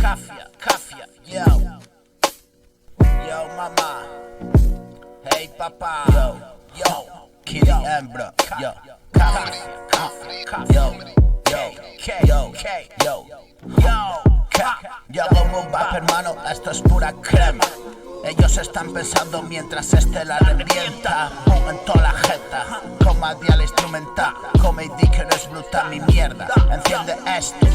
Cafia, yo, mamá, hey, papá, yo, Kitty and bro, yo, yo hago boom bap, hermano, esto es pura crema. Ellos están pensando mientras la revienta. Boom en toda la jeta, coma dial instrumental. Come y di que no es bruta mi mierda. Enciende esto,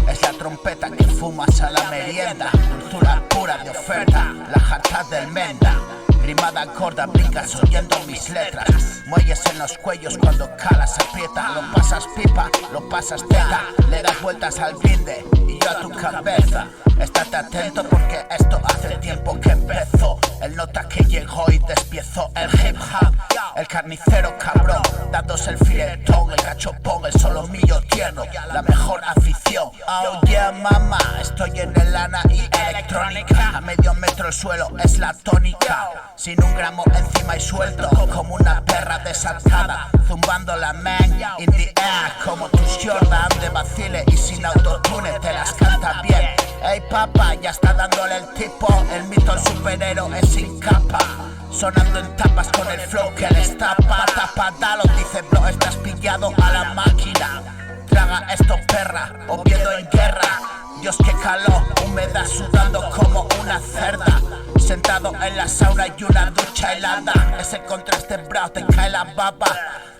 es la trompeta que fumas a la merienda. Dulzura pura de oferta, la jarta del menda. Rimada corda, brincas oyendo mis letras. Muelles en los cuellos cuando calas aprieta. Lo pasas pipa, lo pasas teta. Le das vueltas al brinde y yo a tu cabeza. Estate atento porque esto hace tiempo que empezó. El nota que llegó y despiezó el hip hop. El carnicero cabrón, dándose el filetón. El cachopón, el solomillo tierno, la mejor afición. Oh yeah mamá, estoy en el lana y electrónica. A medio metro el suelo es la tónica. Sin un gramo encima y suelto, como una perra desatada. Zumbando la man in the air, como tus Jordan de vacile y sin autotune te las canta bien. Ey papá, ya está dándole el tipo. El mito el superhéroe es sin capa. Sonando en tapas con el flow que les tapa. Tapadalo, dice bro, estás pillado a la máquina. Traga esto perra, Oviedo en guerra. Dios que caló, humedad sudando como una cerda. Sentado en la sauna y una ducha helada. Ese contraste bro, te cae la baba.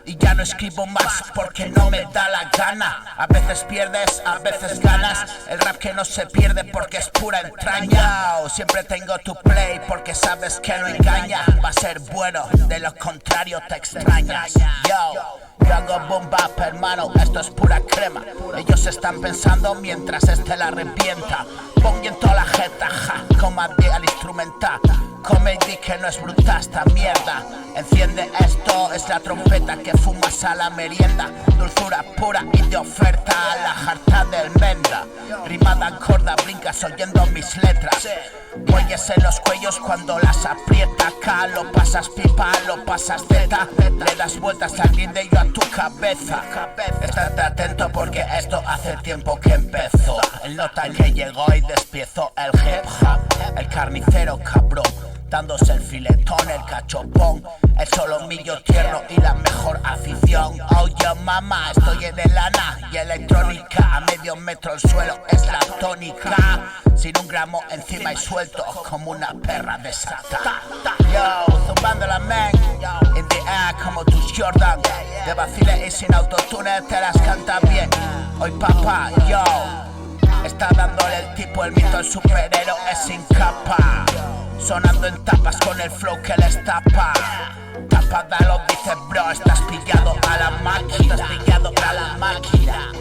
Y ya no escribo más porque no me da la gana. A veces pierdes, a veces ganas. El rap que no se pierde porque es pura entraña. Siempre tengo tu play porque sabes que no engaña. Va a ser bueno, de lo contrario te extrañas. Yo hago boom bap, hermano, esto es pura crema. Ellos están pensando mientras la revienta. Pon en toda la jeta, ja, coma al instrumental. Come y di que no es bruta esta mierda. Enciende esto, es la trompeta que fumas a la merienda. Dulzura pura y de oferta, la jarta del menda. Rimada corda, brincas oyendo mis letras. Muelles en los cuellos cuando las aprieta. Acá lo pasas pipa, lo pasas zeta. Le das vueltas al guinde y yo a tu cabeza. Estate atento porque esto hace tiempo que empezó. El nota que llegó y despiezó el hip hop. El carnicero cabrón, dándose el filetón, el cachopón, el solomillo tierno y la mejor afición. Oh yo mamá, estoy en el lana y electrónica. A medio metro el suelo es la tónica. Sin un gramo encima y suelto como una perra desatada. Yo, zumbando la man in the air como tus Jordan de vacile y sin autotune te las canta bien. Hoy papá, yo, está dándole el tipo, el mito, el superhéroe es sin capa. Sonando en tapas con el flow que les tapa. Tapadalo, dice bro, estás pillado a la máquina. Estás pillado a la máquina.